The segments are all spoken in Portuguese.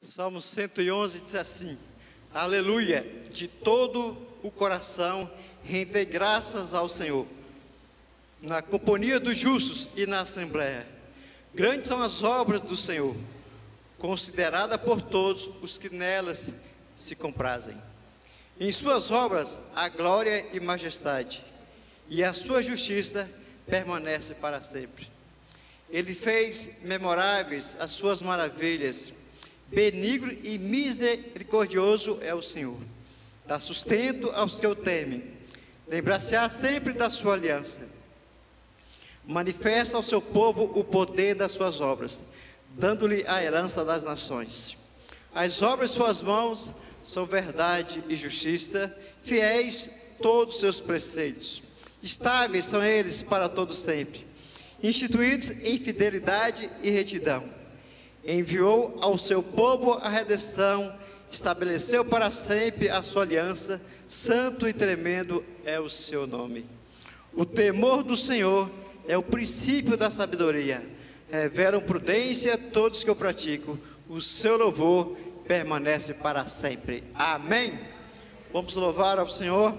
Salmo 111 diz assim: Aleluia, de todo o coração rendei graças ao Senhor, na companhia dos justos e na assembleia. Grandes são as obras do Senhor, considerada por todos os que nelas se comprazem. Em suas obras há glória e majestade, e a sua justiça permanece para sempre. Ele fez memoráveis as suas maravilhas. Benigno e misericordioso é o Senhor, dá sustento aos que o temem, lembrar-se-á sempre da sua aliança. Manifesta ao seu povo o poder das suas obras, dando-lhe a herança das nações. As obras de suas mãos são verdade e justiça, fiéis todos os seus preceitos. Estáveis são eles para todo sempre, instituídos em fidelidade e retidão. Enviou ao seu povo a redenção, estabeleceu para sempre a sua aliança, santo e tremendo é o seu nome. O temor do Senhor é o princípio da sabedoria, revelam prudência todos que o praticam, o seu louvor permanece para sempre. Amém. Vamos louvar ao Senhor.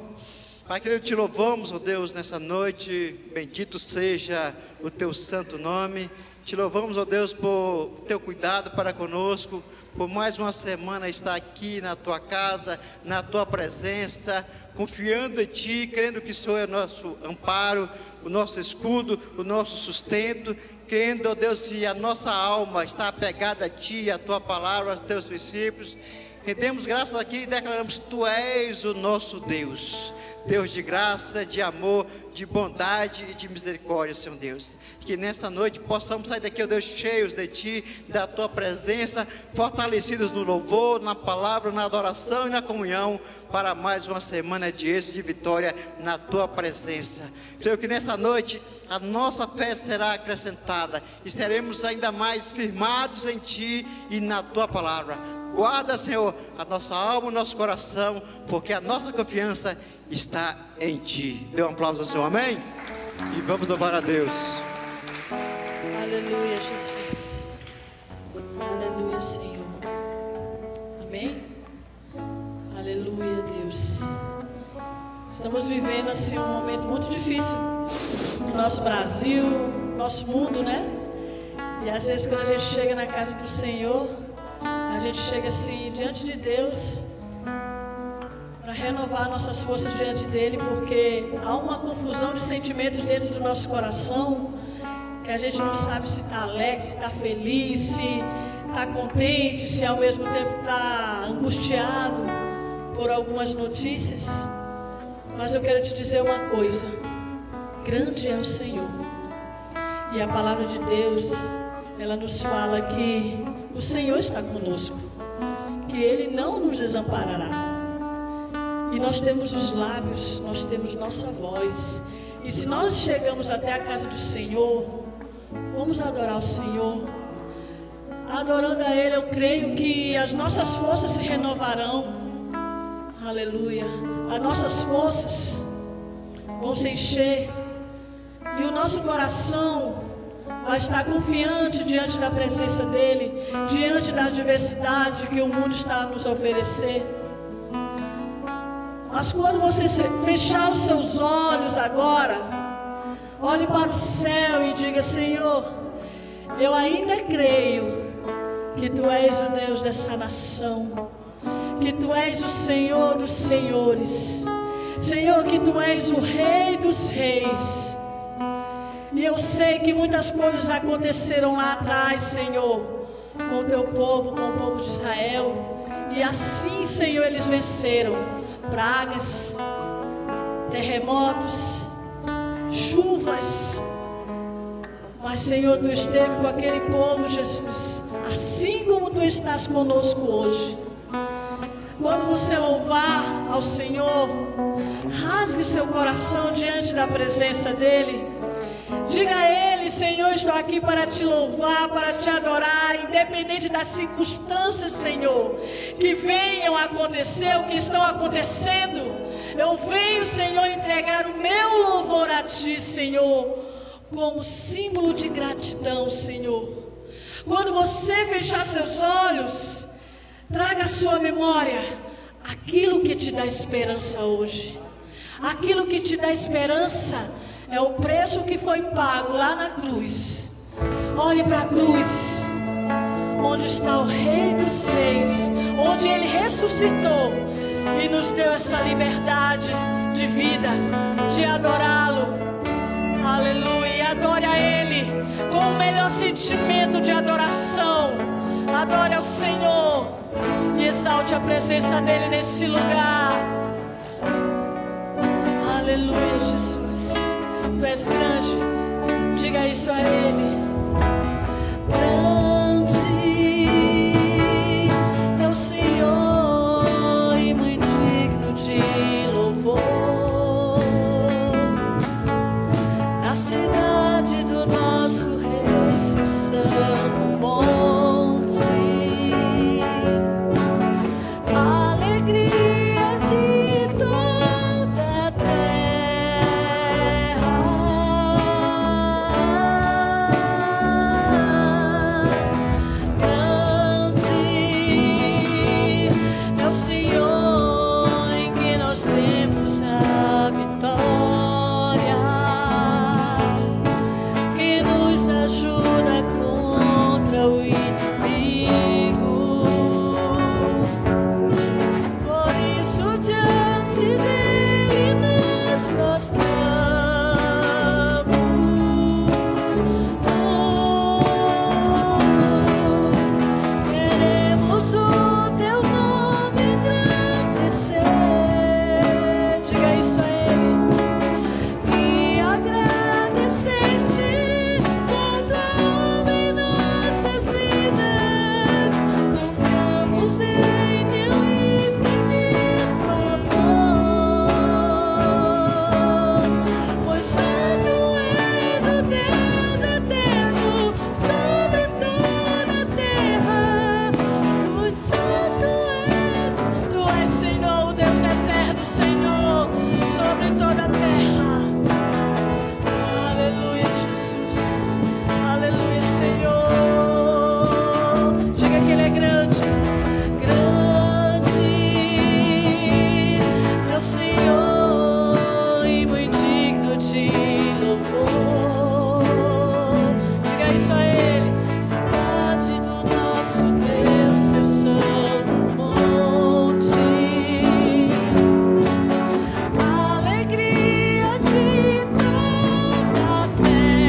Pai querido, te louvamos, ó Deus, nessa noite, bendito seja o teu santo nome. Te louvamos, ó Deus, por teu cuidado para conosco, por mais uma semana estar aqui na tua casa, na tua presença, confiando em ti, crendo que o Senhor é o nosso amparo, o nosso escudo, o nosso sustento, crendo, ó Deus, que a nossa alma está apegada a ti, a tua palavra, aos teus princípios. Rendemos graças aqui e declaramos que tu és o nosso Deus, Deus de graça, de amor, de bondade e de misericórdia, Senhor Deus. Que nesta noite possamos sair daqui, ó Deus, cheios de ti, da tua presença, fortalecidos no louvor, na palavra, na adoração e na comunhão, para mais uma semana de êxito, de vitória na tua presença. Creio que nessa noite a nossa fé será acrescentada e seremos ainda mais firmados em ti e na tua palavra. Guarda, Senhor, a nossa alma, o nosso coração, porque a nossa confiança está em ti. Dê um aplauso ao Senhor, amém? E vamos louvar a Deus. Aleluia, Jesus. Aleluia, Senhor. Amém? Aleluia, Deus. Estamos vivendo assim um momento muito difícil no nosso Brasil, no nosso mundo, né? E às vezes quando a gente chega na casa do Senhor, a gente chega assim diante de Deus para renovar nossas forças diante dele, porque há uma confusão de sentimentos dentro do nosso coração, que a gente não sabe se está alegre, se está feliz, se está contente, se ao mesmo tempo está angustiado por algumas notícias. Mas eu quero te dizer uma coisa: grande é o Senhor, e a palavra de Deus, ela nos fala que o Senhor está conosco, que Ele não nos desamparará. E nós temos os lábios, nós temos nossa voz. E se nós chegamos até a casa do Senhor, vamos adorar o Senhor. Adorando a Ele, eu creio que as nossas forças se renovarão. Aleluia. As nossas forças vão se encher. E o nosso coração vai estar confiante diante da presença dEle, diante da adversidade que o mundo está a nos oferecer. Mas quando você fechar os seus olhos agora, olhe para o céu e diga: Senhor, eu ainda creio que Tu és o Deus dessa nação, que Tu és o Senhor dos senhores, Senhor, que Tu és o Rei dos reis. E eu sei que muitas coisas aconteceram lá atrás, Senhor, com o Teu povo, com o povo de Israel. E assim, Senhor, eles venceram pragas, terremotos, chuvas. Mas, Senhor, Tu esteve com aquele povo, Jesus, assim como Tu estás conosco hoje. Quando você louvar ao Senhor, rasgue seu coração diante da presença dEle. Diga a Ele: Senhor, estou aqui para Te louvar, para Te adorar, independente das circunstâncias, Senhor, que venham a acontecer, o que estão acontecendo. Eu venho, Senhor, entregar o meu louvor a Ti, Senhor, como símbolo de gratidão, Senhor. Quando você fechar seus olhos, traga à sua memória aquilo que te dá esperança hoje. Aquilo que te dá esperança é o preço que foi pago lá na cruz. Olhe para a cruz, onde está o Rei dos Reis, onde Ele ressuscitou e nos deu essa liberdade de vida, de adorá-lo. Aleluia, e adore a Ele com o melhor sentimento de adoração. Adore ao Senhor e exalte a presença dEle nesse lugar. Aleluia, Jesus, Tu és grande, diga isso a Ele. Grande é o Senhor e muito digno de louvor. Na cidade do nosso Rei, seu santo monte, a alegria de toda a terra. Grande é o Senhor em que nós temos a vitória, que nos ajuda contra o inimigo. Por isso diante dele nos prostramos. Queremos o teu nome engrandecer. Diga isso a Ele. E agradecer-te por tua obra em nossas vidas. Confiamos em teu infinito amor, pois só tu és o Deus eterno sobre toda a terra. Pois só tu és Senhor, o Deus eterno, Senhor, sobre toda a terra. Aleluia, Jesus. Aleluia, Senhor. Diga que Ele é grande. Grande é o Senhor e muito digno de louvor. Diga isso a Ele. Cidade do nosso Deus, seu santo monte, a alegria de toda a terra.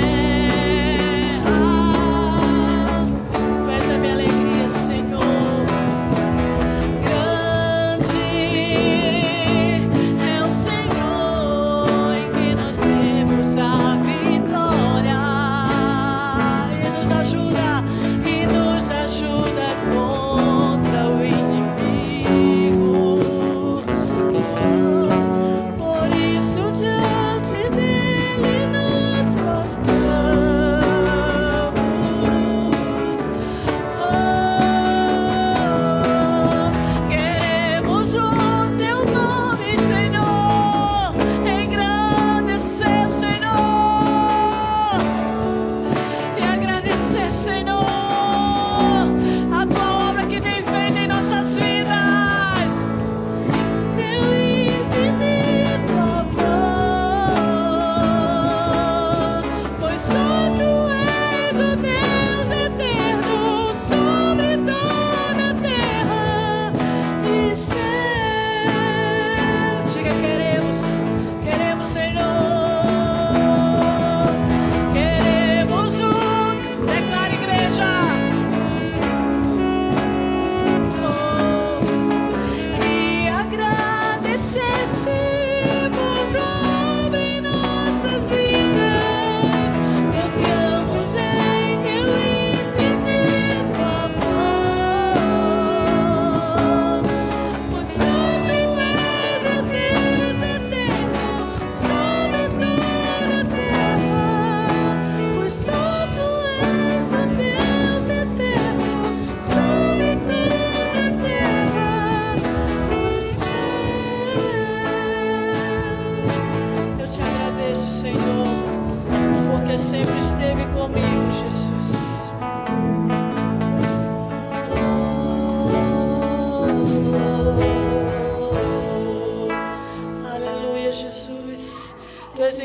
Tu és a minha alegria, Senhor.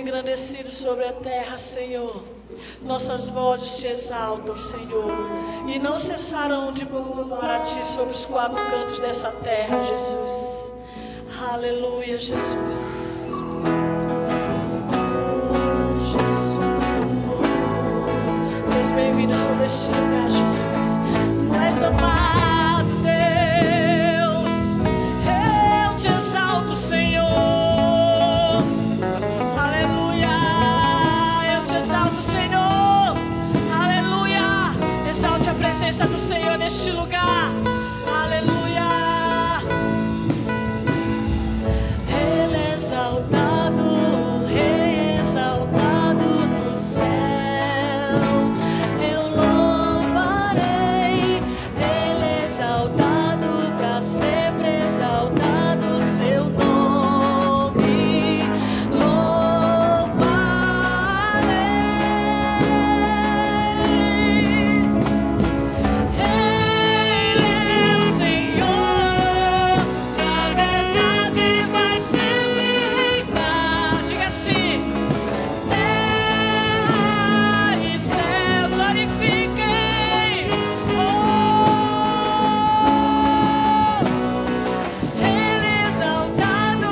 engrandecido sobre a terra, Senhor. Nossas vozes te exaltam, Senhor, e não cessarão de louvar a ti sobre os quatro cantos dessa terra, Jesus. Aleluia, Jesus. Jesus. És bem-vindo sobre este lugar, Jesus. Tu és amado, Deus. Eu te exalto, Senhor. Aleluia. Eu te exalto, Senhor. Aleluia. Exalte a presença do Senhor neste lugar. Aleluia. Ele é exaltado, o Rei exaltado no céu. Eu louvarei. Ele é exaltado para sempre, exaltado o seu nome. Louvarei. Ele é o Senhor, sua verdade vai sempre reinar. Diga assim: terra e céu glorifiquem. Oh, Ele é exaltado,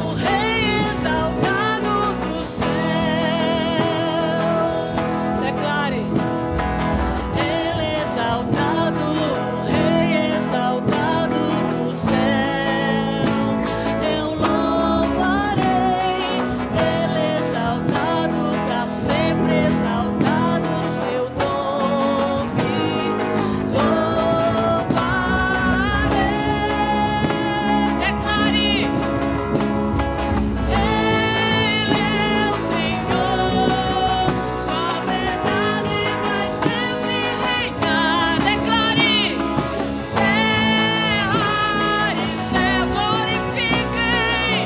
o Rei exaltado do céu. Declare: Ele é exaltado, o Rei exaltado do céu. Eu louvarei. Ele é exaltado para sempre, exaltado o seu nome. Louvarei. Declare: Ele é o Senhor, sua verdade vai sempre reinar. Declare: terra e céu glorifiquem,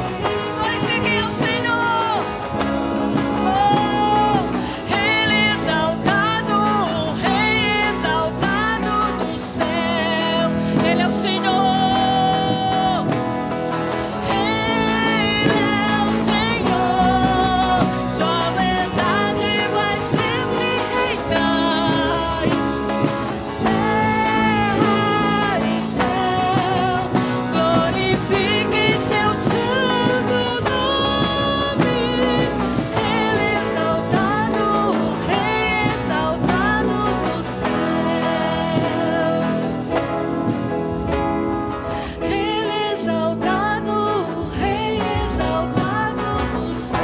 glorifiquem ao Senhor. Oh, Ele é exaltado, o Rei exaltado do céu. Ele é o Senhor. Ele é o Senhor, sua verdade vai sempre reinar. Terra e céu glorifiquem seu santo nome. Ele é exaltado, o Rei exaltado do céu. Ele é exaltado, o Rei exaltado do céu.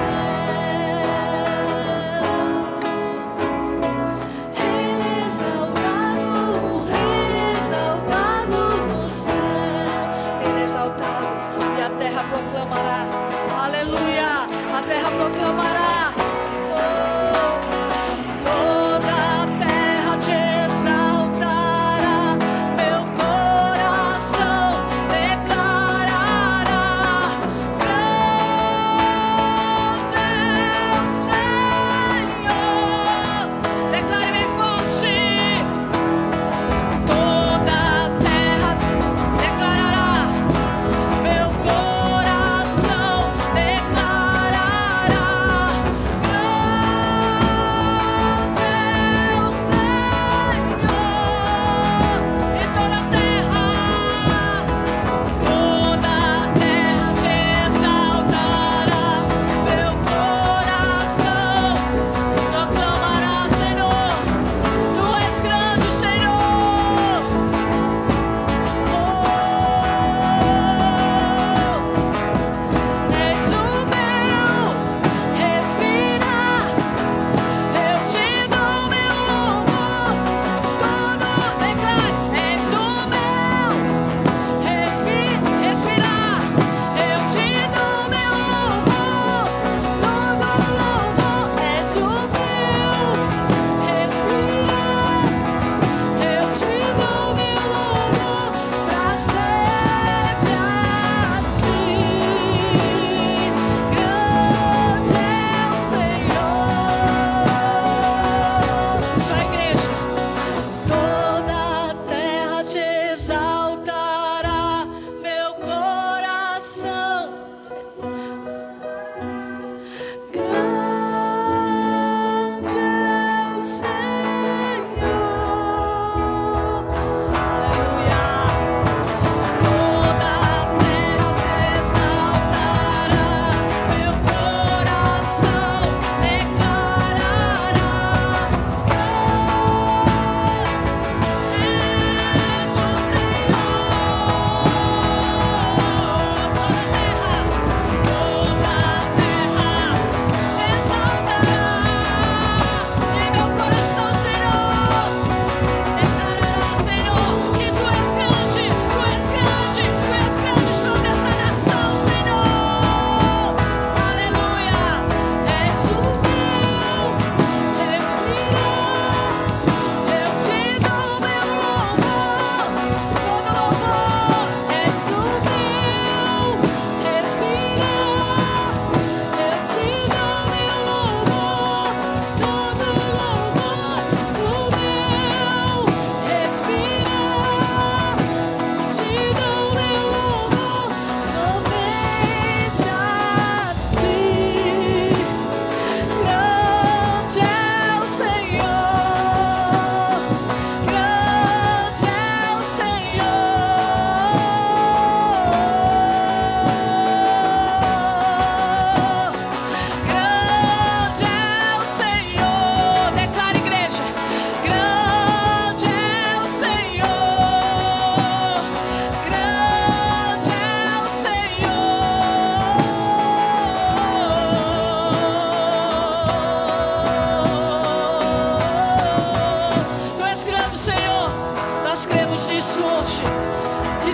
Ele é exaltado, o Rei exaltado no céu. Ele é exaltado e a terra proclamará. Aleluia, a terra proclamará. Oh, toda a terra te exaltará. Meu coração declarará: grande é o Senhor. Declare bem forte. Toda a terra declarará. Meu coração declarará: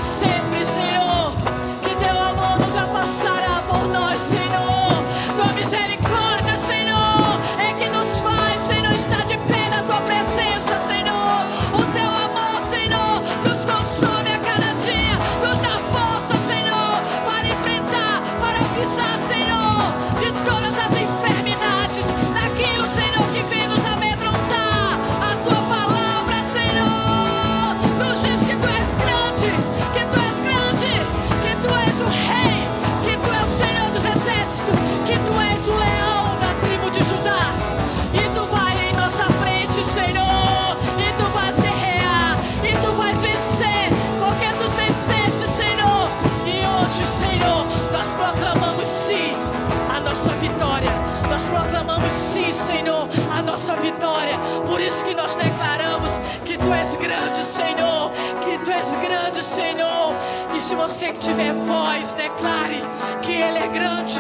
sempre, Senhor. Que teu amor nunca passará por nós, Senhor. Tua misericórdia, Senhor, é que nos faz, Senhor, estar de pé na tua presença, Senhor. O teu amor, Senhor, nos consome a cada dia, nos dá força, Senhor, para enfrentar, para pisar, Senhor, de todas as enfermidades, daquilo, Senhor, que vem nos amedrontar. A tua palavra, Senhor, nos diz que tu és grande, que tu és grande, que tu és o rei, que tu és o Senhor dos exércitos, que tu és o leão da tribo de Judá. E tu vai em nossa frente, Senhor, e tu vais guerrear, e tu vais vencer, porque tu venceste, Senhor. E hoje, Senhor, nós proclamamos sim a nossa vitória. Nós proclamamos sim, Senhor, a nossa vitória. Por isso que nós declaramos que tu és grande, Senhor, que tu és grande, Senhor. E se você que tiver voz, declare que Ele é grande,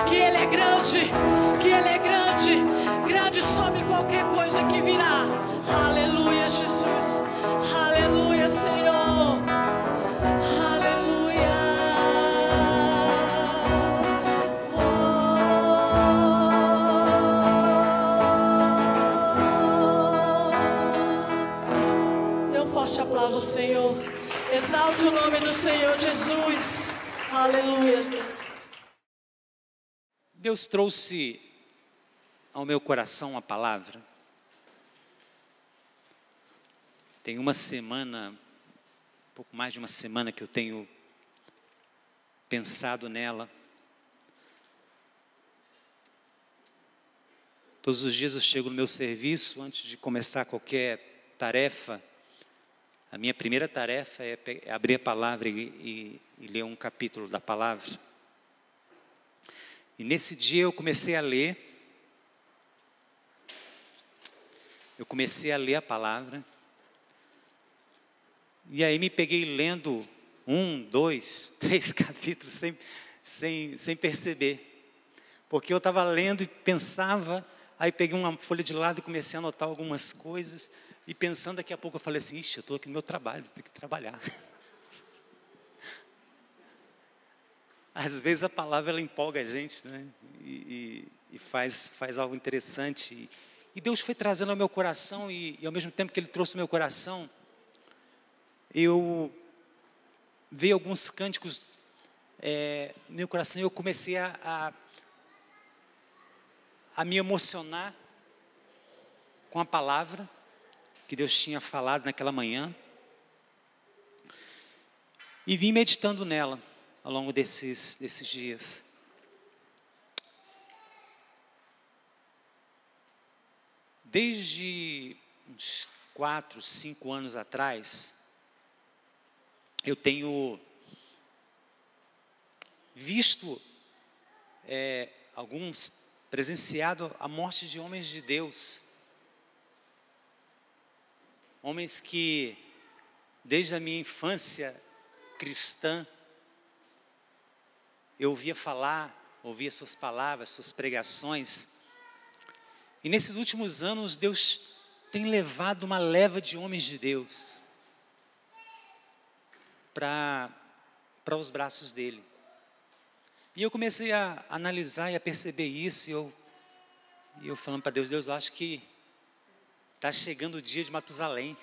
que Ele é grande, que Ele é grande, grande sobre qualquer coisa que virá. Aleluia, Jesus, aleluia, Senhor, aleluia. Dê um forte aplauso ao Senhor. Exalte o nome do Senhor Jesus. Aleluia, Deus. Deus trouxe ao meu coração uma palavra. Tem uma semana, um pouco mais de uma semana que eu tenho pensado nela. Todos os dias eu chego no meu serviço, antes de começar qualquer tarefa, a minha primeira tarefa é abrir a palavra e ler um capítulo da palavra. E nesse dia eu comecei a ler. Eu comecei a ler a palavra. E aí me peguei lendo 1, 2, 3 capítulos sem perceber. Porque eu estava lendo e pensava, aí peguei uma folha de lado e comecei a anotar algumas coisas. E pensando, daqui a pouco eu falei assim, ixi, eu estou aqui no meu trabalho, tenho que trabalhar. Às vezes a palavra ela empolga a gente, né? E faz algo interessante. E Deus foi trazendo ao meu coração, e ao mesmo tempo que Ele trouxe ao meu coração, eu vi alguns cânticos no meu coração, e eu comecei a me emocionar com a palavra que Deus tinha falado naquela manhã. E vim meditando nela ao longo desses dias. Desde uns 4, 5 anos atrás, eu tenho visto presenciado a morte de homens de Deus. Homens que, desde a minha infância cristã, eu ouvia falar, ouvia suas palavras, suas pregações. E nesses últimos anos, Deus tem levado uma leva de homens de Deus para os braços dele. E eu comecei a analisar e a perceber isso, e eu falando para Deus, eu acho que está chegando o dia de Matusalém.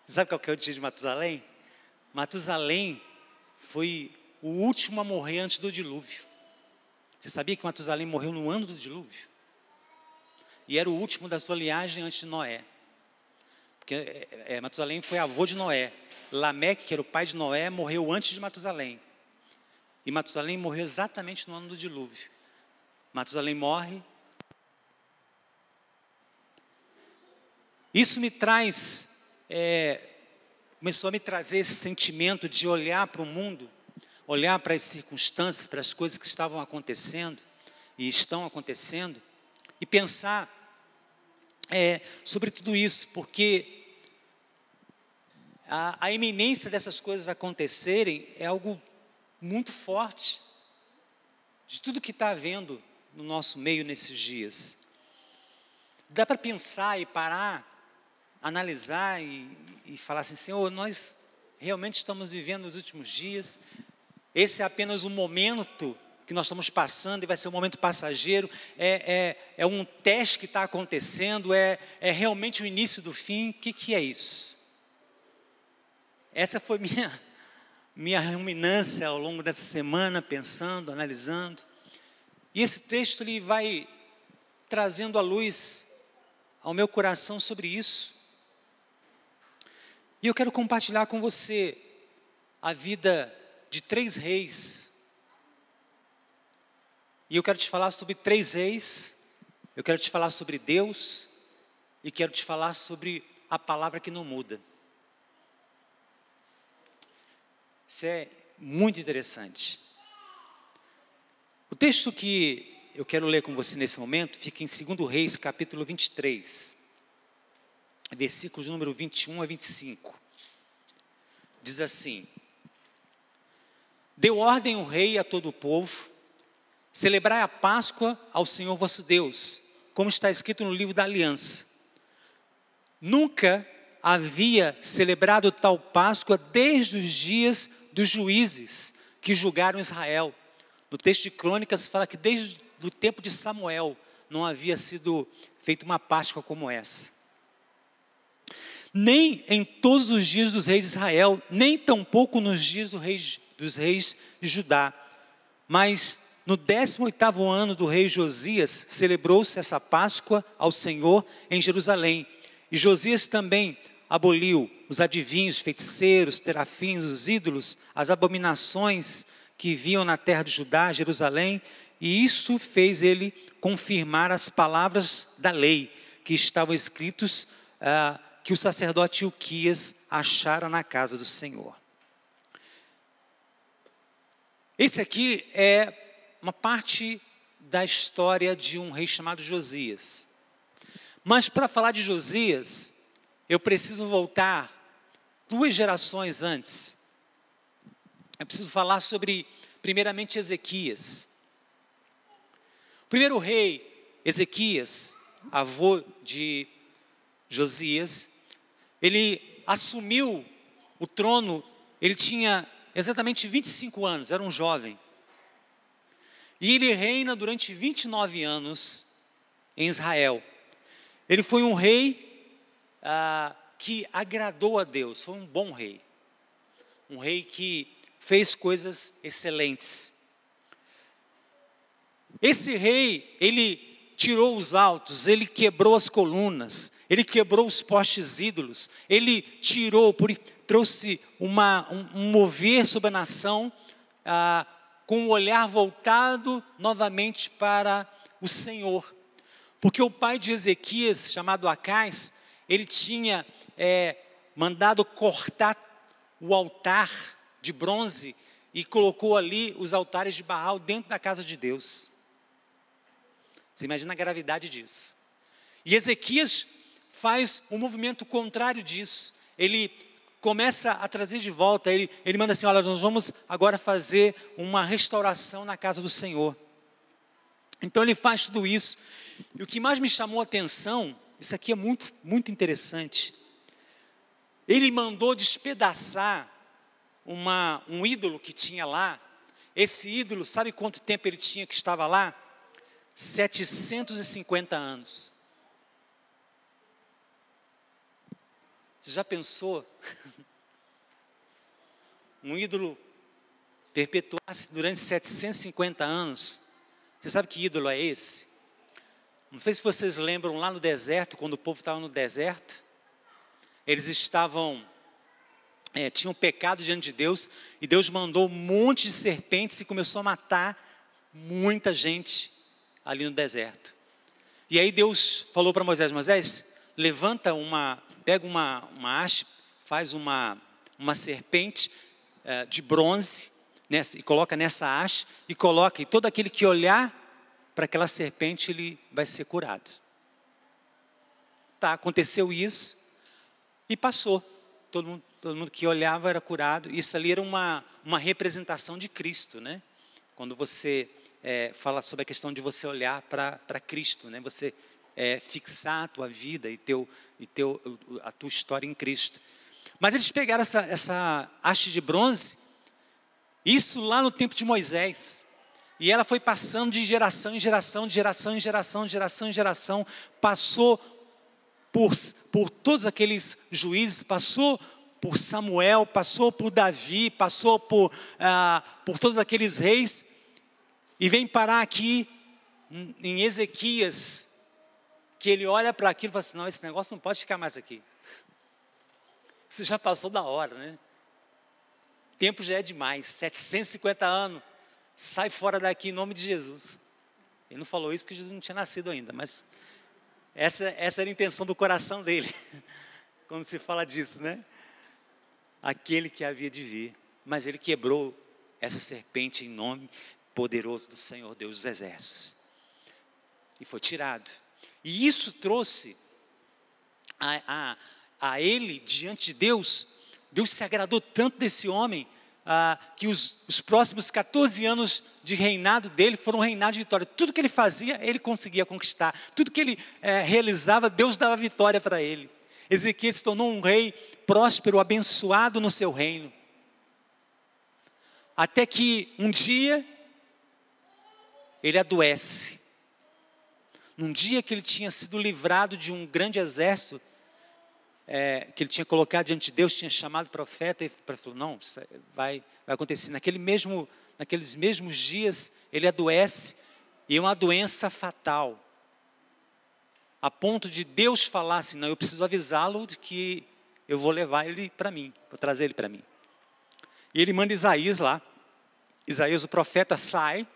Sabe qual que é o dia de Matusalém? Matusalém foi o último a morrer antes do dilúvio. Você sabia que Matusalém morreu no ano do dilúvio? E era o último da sua linhagem antes de Noé. Porque Matusalém foi avô de Noé. Lameque, que era o pai de Noé, morreu antes de Matusalém. E Matusalém morreu exatamente no ano do dilúvio. Matusalém morre. Isso me traz, começou a me trazer esse sentimento de olhar para o mundo, olhar para as circunstâncias, para as coisas que estavam acontecendo e estão acontecendo, e pensar sobre tudo isso, porque a iminência dessas coisas acontecerem é algo muito forte, de tudo que está havendo no nosso meio nesses dias. Dá para pensar e parar, analisar e falar assim, Senhor, nós realmente estamos vivendo nos últimos dias. Esse é apenas um momento que nós estamos passando e vai ser um momento passageiro. É um teste que está acontecendo, é realmente o início do fim. O que é isso? Essa foi minha ruminância ao longo dessa semana, pensando, analisando. E esse texto ele vai trazendo a luz ao meu coração sobre isso. E eu quero compartilhar com você a vida de 3 reis. E eu quero te falar sobre 3 reis, eu quero te falar sobre Deus, e quero te falar sobre a palavra que não muda. Isso é muito interessante. O texto que eu quero ler com você nesse momento fica em 2 Reis, capítulo 23, versículos número 21 a 25. Diz assim: Deu ordem o rei a todo o povo: celebrai a Páscoa ao Senhor vosso Deus, como está escrito no livro da aliança. Nunca havia celebrado tal Páscoa desde os dias dos juízes que julgaram Israel. No texto de Crônicas fala que desde o tempo de Samuel não havia sido feita uma Páscoa como essa. Nem em todos os dias dos reis de Israel, nem tampouco nos dias dos reis de Judá. Mas no 18º ano do rei Josias, celebrou-se essa Páscoa ao Senhor em Jerusalém. E Josias também aboliu os adivinhos, feiticeiros, terafins, os ídolos, as abominações que viam na terra de Judá, Jerusalém, e isso fez ele confirmar as palavras da lei que estavam escritos, que o sacerdote Ilquias achara na casa do Senhor. Esse aqui é uma parte da história de um rei chamado Josias. Mas para falar de Josias, eu preciso voltar 2 gerações antes. Eu preciso falar sobre, primeiramente, Ezequias. O primeiro rei, Ezequias, avô de Josias, ele assumiu o trono, ele tinha exatamente 25 anos, era um jovem. E ele reina durante 29 anos em Israel. Ele foi um rei que agradou a Deus, foi um bom rei. Um rei que fez coisas excelentes. Esse rei, ele tirou os altos, ele quebrou as colunas, ele quebrou os postes ídolos, ele trouxe um mover sobre a nação, com o olhar voltado novamente para o Senhor. Porque o pai de Ezequias, chamado Acais, ele tinha mandado cortar o altar de bronze e colocou ali os altares de Baal dentro da casa de Deus. Você imagina a gravidade disso. E Ezequias faz um movimento contrário disso. Ele começa a trazer de volta, ele manda assim: olha, nós vamos agora fazer uma restauração na casa do Senhor. Então ele faz tudo isso. E o que mais me chamou a atenção, isso aqui é muito, muito interessante. Ele mandou despedaçar um ídolo que tinha lá. Esse ídolo, sabe quanto tempo ele tinha que estava lá? 750 anos. Você já pensou? Um ídolo perpetuar-se durante 750 anos. Você sabe que ídolo é esse? Não sei se vocês lembram lá no deserto, quando o povo estava no deserto. Eles tinham pecado diante de Deus, e Deus mandou um monte de serpentes e começou a matar muita gente ali no deserto. E aí Deus falou para Moisés: Moisés, pega uma haste, faz uma serpente de bronze, e coloca nessa haste, e todo aquele que olhar para aquela serpente, ele vai ser curado. Tá, aconteceu isso, e passou. Todo mundo que olhava era curado. Isso ali era uma representação de Cristo, né? Quando você fala sobre a questão de você olhar para Cristo, né? Você fixar a tua vida e a tua história em Cristo. Mas eles pegaram essa haste de bronze, isso lá no tempo de Moisés, e ela foi passando de geração em geração, de geração em geração, de geração em geração, passou por todos aqueles juízes, passou por Samuel, passou por Davi, passou por todos aqueles reis, e vem parar aqui em Ezequias, que ele olha para aquilo e fala assim, não, esse negócio não pode ficar mais aqui. Isso já passou da hora, né? O tempo já é demais, 750 anos, sai fora daqui em nome de Jesus. Ele não falou isso porque Jesus não tinha nascido ainda, mas essa era a intenção do coração dele, quando se fala disso, né? Aquele que havia de vir, mas ele quebrou essa serpente em nome poderoso do Senhor Deus dos exércitos, e foi tirado, e isso trouxe a ele diante de Deus. Deus se agradou tanto desse homem, que os próximos 14 anos de reinado dele foram um reinado de vitória. Tudo que ele fazia, ele conseguia conquistar, tudo que ele realizava, Deus dava vitória para ele. Ezequias se tornou um rei próspero, abençoado no seu reino, até que um dia ele adoece. Num dia que ele tinha sido livrado de um grande exército, que ele tinha colocado diante de Deus, tinha chamado o profeta e falou, não, vai acontecer. Naqueles mesmos dias, ele adoece, e é uma doença fatal, a ponto de Deus falar assim, não, eu preciso avisá-lo de que eu vou levar ele para mim, vou trazer ele para mim. E ele manda Isaías lá. Isaías, o profeta, sai,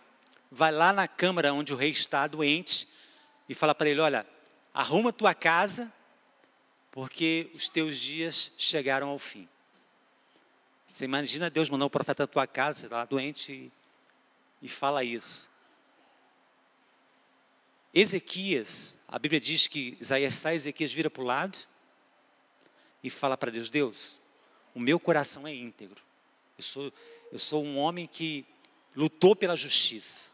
vai lá na câmara onde o rei está doente, e fala para ele, olha, arruma tua casa, porque os teus dias chegaram ao fim. Você imagina Deus mandar o profeta da tua casa, lá doente, e fala isso. Ezequias, a Bíblia diz que Isaías sai, Ezequias vira para o lado, e fala para Deus, Deus, o meu coração é íntegro. Eu sou um homem que lutou pela justiça.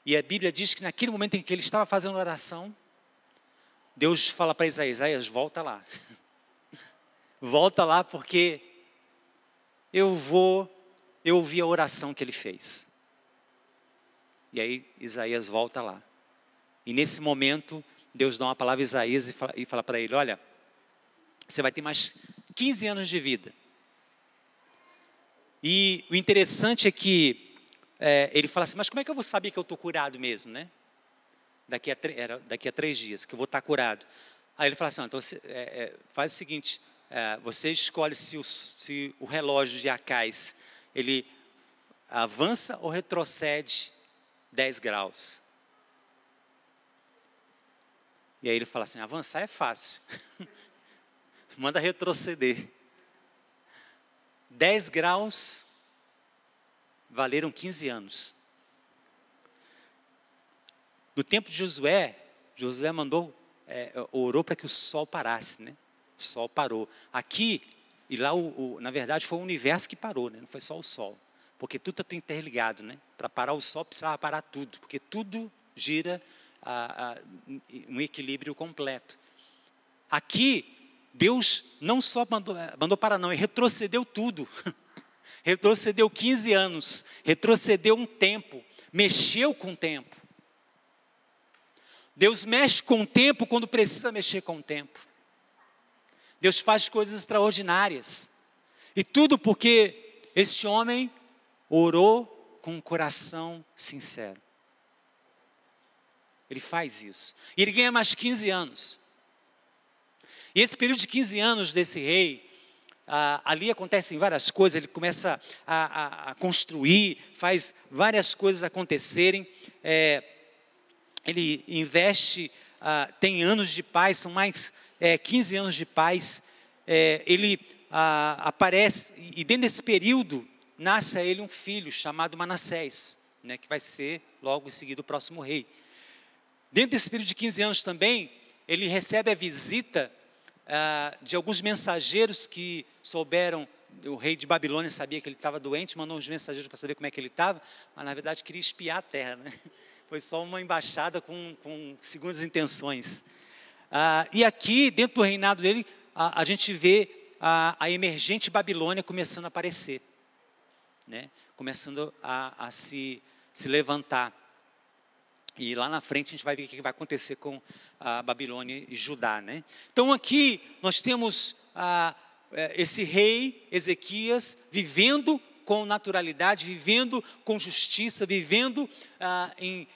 E a Bíblia diz que naquele momento em que ele estava fazendo oração, Deus fala para Isaías, Isaías, volta lá. Volta lá porque eu ouvi a oração que ele fez. E aí Isaías volta lá. E nesse momento, Deus dá uma palavra a Isaías e fala para ele, olha, você vai ter mais 15 anos de vida. E o interessante é que ele fala assim, mas como é que eu vou saber que eu estou curado mesmo, né? Daqui a 3 dias, que eu vou estar curado. Aí ele fala assim, então faz o seguinte, você escolhe se o relógio de Acais, ele avança ou retrocede 10 graus. E aí ele fala assim, avançar é fácil, manda retroceder. 10 graus valeram 15 anos. No tempo de Josué orou para que o sol parasse, né? O sol parou. Aqui, e lá, na verdade, foi o universo que parou, né? Não foi só o sol. Porque tudo está interligado, né? Para parar o sol, precisava parar tudo. Porque tudo gira um equilíbrio completo. Aqui, Deus não só mandou parar, não. Ele retrocedeu tudo. Retrocedeu 15 anos. Retrocedeu um tempo. Mexeu com o tempo. Deus mexe com o tempo quando precisa mexer com o tempo. Deus faz coisas extraordinárias. E tudo porque este homem orou com um coração sincero. Ele faz isso. E ele ganha mais 15 anos. E esse período de 15 anos desse rei, ali acontecem várias coisas. Ele começa a construir, faz várias coisas acontecerem. Ele investe, tem anos de paz, são mais 15 anos de paz. Ele aparece, e dentro desse período, nasce a ele um filho chamado Manassés, né, que vai ser logo em seguida o próximo rei. Dentro desse período de 15 anos também, ele recebe a visita de alguns mensageiros que souberam, o rei de Babilônia sabia que ele estava doente, mandou uns mensageiros para saber como é que ele estava, mas na verdade queria espiar a terra, né? Foi só uma embaixada com segundas intenções. E aqui, dentro do reinado dele, a gente vê a emergente Babilônia começando a aparecer, né? Começando a se levantar. E lá na frente a gente vai ver o que vai acontecer com a Babilônia e Judá, né? Então aqui nós temos esse rei Ezequias vivendo com naturalidade, vivendo com justiça, vivendo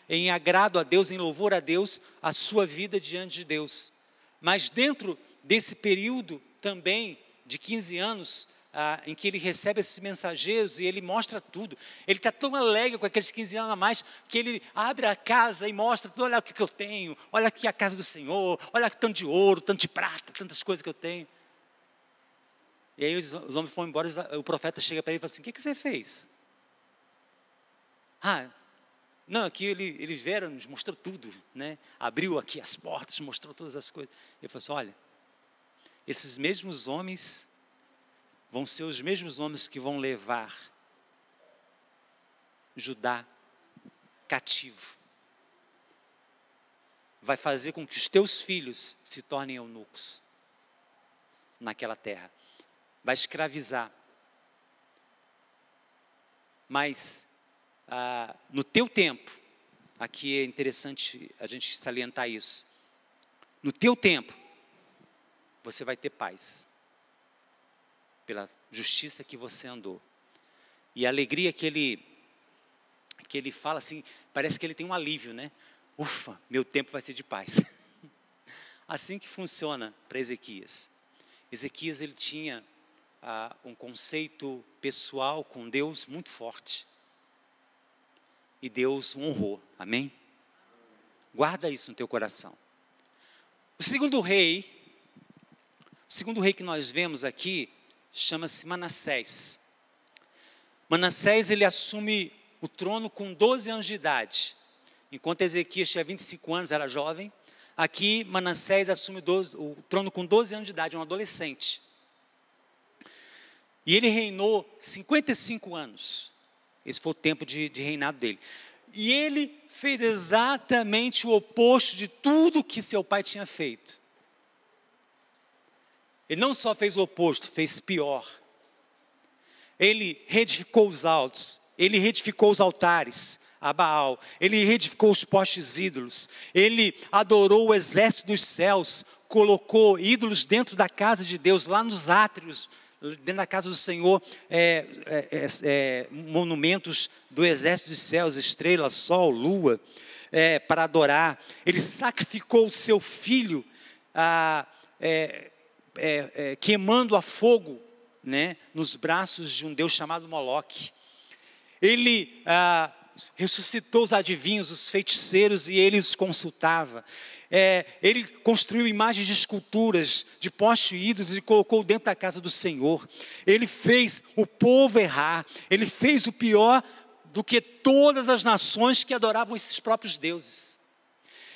em agrado a Deus, em louvor a Deus, a sua vida diante de Deus. Mas dentro desse período também de 15 anos, em que ele recebe esses mensageiros e ele mostra tudo. Ele está tão alegre com aqueles 15 anos a mais, que ele abre a casa e mostra, olha o que eu tenho, olha aqui a casa do Senhor, olha tanto de ouro, tanto de prata, tantas coisas que eu tenho. E aí os homens foram embora, o profeta chega para ele e fala assim, o que você fez? Não, aqui ele vieram, nos mostrou tudo, né? Abriu aqui as portas, mostrou todas as coisas. Ele falou assim, olha, esses mesmos homens vão ser os mesmos homens que vão levar Judá cativo. Vai fazer com que os teus filhos se tornem eunucos naquela terra. Vai escravizar. Mas no teu tempo, aqui é interessante a gente salientar isso, no teu tempo, você vai ter paz, pela justiça que você andou. E a alegria que ele fala assim, parece que ele tem um alívio, né? Ufa, meu tempo vai ser de paz. Assim que funciona para Ezequias. Ezequias, ele tinha um conceito pessoal com Deus muito forte. E Deus o honrou, amém? Guarda isso no teu coração. O segundo rei que nós vemos aqui, chama-se Manassés. Manassés, ele assume o trono com 12 anos de idade. Enquanto Ezequias tinha 25 anos, era jovem. Aqui, Manassés assume o trono com 12 anos de idade, um adolescente. E ele reinou 55 anos. Esse foi o tempo de reinado dele. E ele fez exatamente o oposto de tudo que seu pai tinha feito. Ele não só fez o oposto, fez pior. Ele reedificou os altos, ele reedificou os altares a Baal, ele reedificou os postes ídolos, ele adorou o exército dos céus, colocou ídolos dentro da casa de Deus, lá nos átrios, dentro da casa do Senhor, monumentos do exército dos céus, estrelas, sol, lua, para adorar. Ele sacrificou o seu filho, queimando a fogo, né, nos braços de um Deus chamado Moloque. Ele ressuscitou os adivinhos, os feiticeiros, e ele os consultava. Ele construiu imagens de esculturas, de postes e ídolos, e colocou dentro da casa do Senhor. Ele fez o povo errar. Ele fez o pior do que todas as nações que adoravam esses próprios deuses.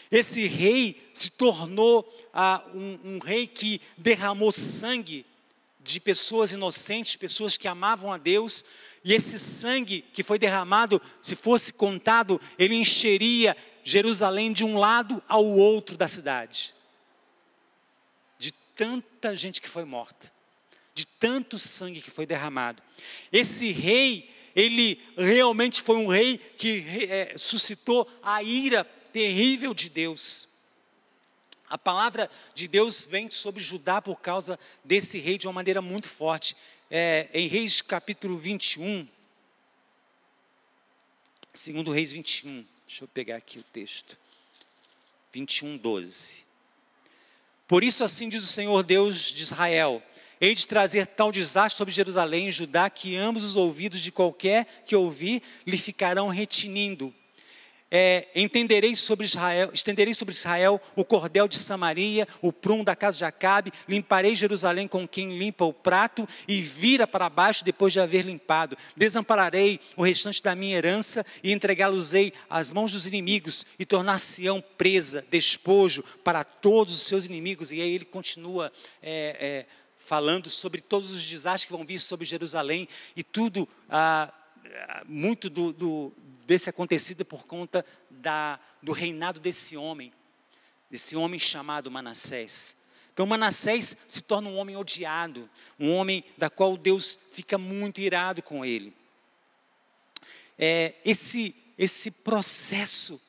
Esse rei se tornou um rei que derramou sangue de pessoas inocentes, pessoas que amavam a Deus. E esse sangue que foi derramado, se fosse contado, ele encheria Jerusalém de um lado ao outro da cidade. De tanta gente que foi morta, de tanto sangue que foi derramado. Esse rei, ele realmente foi um rei que suscitou a ira terrível de Deus. A palavra de Deus vem sobre Judá por causa desse rei de uma maneira muito forte. Em Reis capítulo 21, segundo Reis 21, deixa eu pegar aqui o texto, 21, 12. Por isso assim diz o Senhor Deus de Israel, hei de trazer tal desastre sobre Jerusalém e Judá, que ambos os ouvidos de qualquer que ouvir lhe ficarão retinindo. Estenderei sobre Israel o cordel de Samaria, o prumo da casa de Acabe, limparei Jerusalém com quem limpa o prato e vira para baixo depois de haver limpado. Desampararei o restante da minha herança e entregá-los-ei às mãos dos inimigos e tornar Sião presa, despojo para todos os seus inimigos. E aí ele continua falando sobre todos os desastres que vão vir sobre Jerusalém e tudo, muito desse acontecido por conta do reinado desse homem chamado Manassés. Então Então Manassés se torna um homem odiado, um homem da qual Deus fica muito irado com ele. Esse processo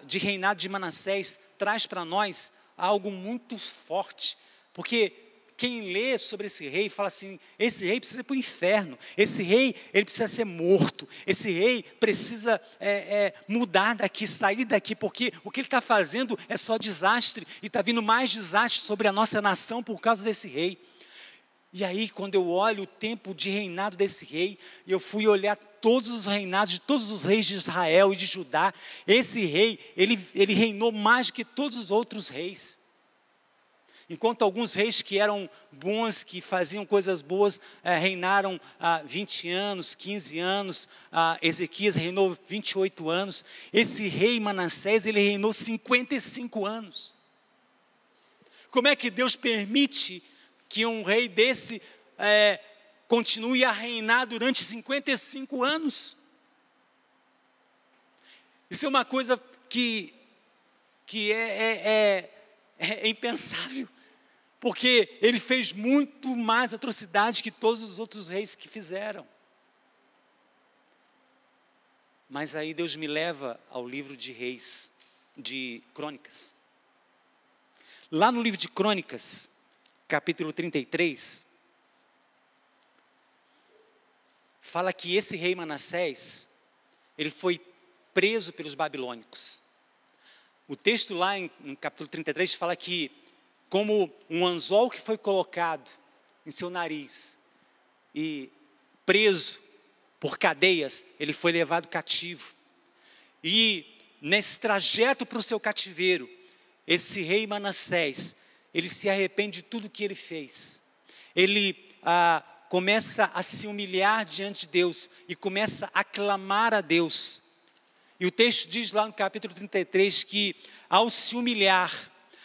de reinado de Manassés traz para nós algo muito forte, porque quem lê sobre esse rei fala assim, esse rei precisa ir para o inferno, esse rei ele precisa ser morto, esse rei precisa mudar daqui, sair daqui, porque o que ele está fazendo é só desastre, e está vindo mais desastre sobre a nossa nação por causa desse rei. E aí, quando eu olho o tempo de reinado desse rei, eu fui olhar todos os reinados de todos os reis de Israel e de Judá, esse rei, ele reinou mais que todos os outros reis. Enquanto alguns reis que eram bons, que faziam coisas boas, reinaram 20 anos, 15 anos, Ezequias reinou 28 anos, esse rei Manassés, ele reinou 55 anos. Como é que Deus permite que um rei desse continue a reinar durante 55 anos? Isso é uma coisa que é impensável, porque ele fez muito mais atrocidades que todos os outros reis que fizeram. Mas aí Deus me leva ao livro de Reis, de Crônicas. Lá no livro de Crônicas, capítulo 33, fala que esse rei Manassés, ele foi preso pelos babilônicos. O texto lá no capítulo 33 fala que, como um anzol que foi colocado em seu nariz e preso por cadeias, ele foi levado cativo. E nesse trajeto para o seu cativeiro, esse rei Manassés, ele se arrepende de tudo que ele fez. Ele começa a se humilhar diante de Deus e começa a clamar a Deus. E o texto diz lá no capítulo 33 que, ao se humilhar,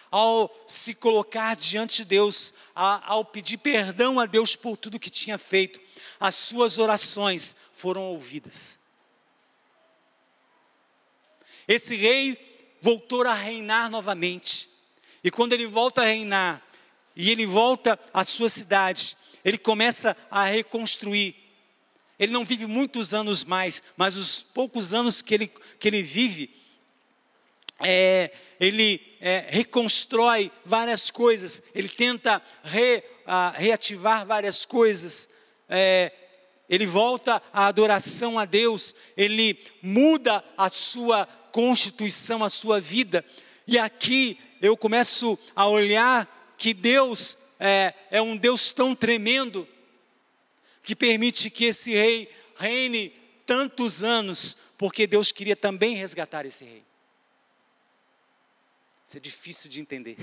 ao se colocar diante de Deus, ao pedir perdão a Deus por tudo que tinha feito, as suas orações foram ouvidas. Esse rei voltou a reinar novamente. E quando ele volta a reinar, e ele volta à sua cidade, ele começa a reconstruir. Ele não vive muitos anos mais, mas os poucos anos que ele vive, ele reconstrói várias coisas, ele tenta reativar várias coisas, ele volta à adoração a Deus, ele muda a sua constituição, a sua vida. E aqui eu começo a olhar que Deus é um Deus tão tremendo, que permite que esse rei reine tantos anos, porque Deus queria também resgatar esse rei. Isso é difícil de entender.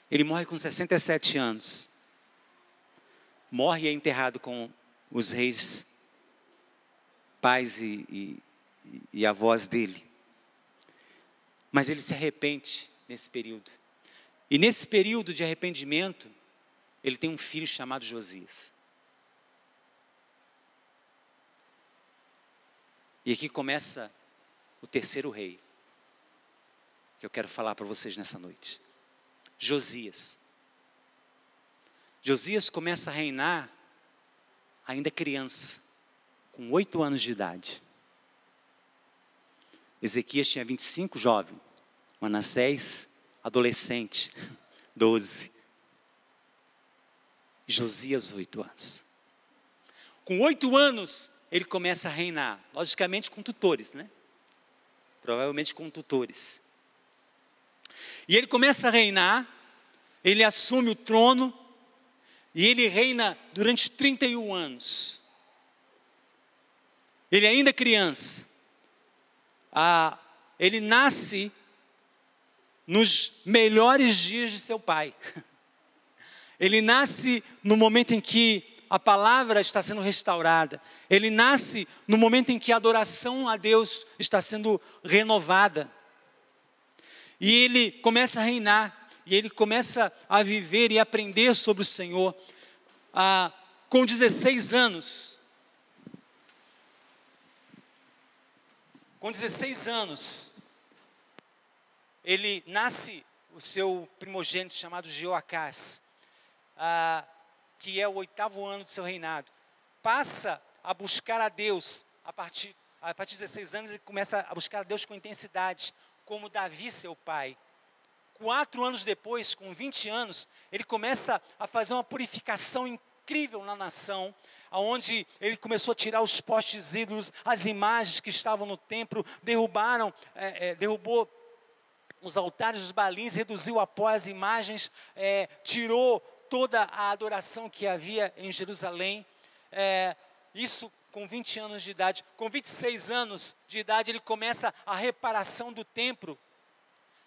Ele morre com 67 anos. Morre e é enterrado com os reis, pais e avós dele. Mas ele se arrepende nesse período. E nesse período de arrependimento, ele tem um filho chamado Josias. E aqui começa o terceiro rei, que eu quero falar para vocês nessa noite. Josias. Josias começa a reinar ainda criança, com 8 anos de idade. Ezequias tinha 25, jovem. Manassés, adolescente, 12. Josias, 8 anos. Com 8 anos, ele começa a reinar. Logicamente com tutores, né? Provavelmente com tutores. E ele começa a reinar, ele assume o trono, e ele reina durante 31 anos. Ele ainda é criança. Ele nasce nos melhores dias de seu pai. Ele nasce no momento em que a palavra está sendo restaurada. Ele nasce no momento em que a adoração a Deus está sendo renovada. E ele começa a reinar. E ele começa a viver e aprender sobre o Senhor. Com 16 anos. Com 16 anos, ele nasce o seu primogênito chamado Jeoacás, que é o 8º ano do seu reinado. Passa a buscar a Deus, a partir de 16 anos ele começa a buscar a Deus com intensidade, como Davi, seu pai. 4 anos depois, com 20 anos, ele começa a fazer uma purificação incrível na nação, onde ele começou a tirar os postes ídolos, as imagens que estavam no templo, derrubou os altares dos balins, reduziu a pó as imagens, tirou toda a adoração que havia em Jerusalém, isso com 20 anos de idade. Com 26 anos de idade, ele começa a reparação do templo,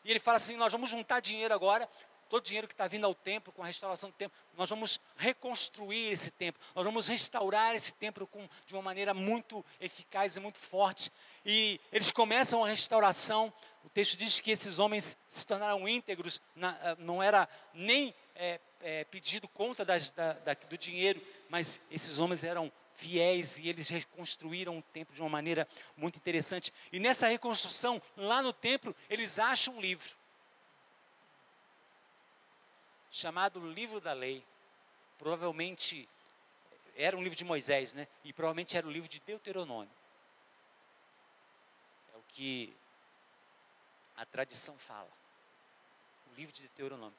e ele fala assim: nós vamos juntar dinheiro agora, todo o dinheiro que está vindo ao templo, com a restauração do templo, nós vamos reconstruir esse templo, nós vamos restaurar esse templo de uma maneira muito eficaz e muito forte. E eles começam a restauração. O texto diz que esses homens se tornaram íntegros, não era nem pedido conta do dinheiro, mas esses homens eram fiéis e eles reconstruíram o templo de uma maneira muito interessante. E nessa reconstrução, lá no templo, eles acham um livro chamado Livro da Lei. Provavelmente era um livro de Moisés, né? E provavelmente era o livro de Deuteronômio. É o que a tradição fala. O livro de Deuteronômio.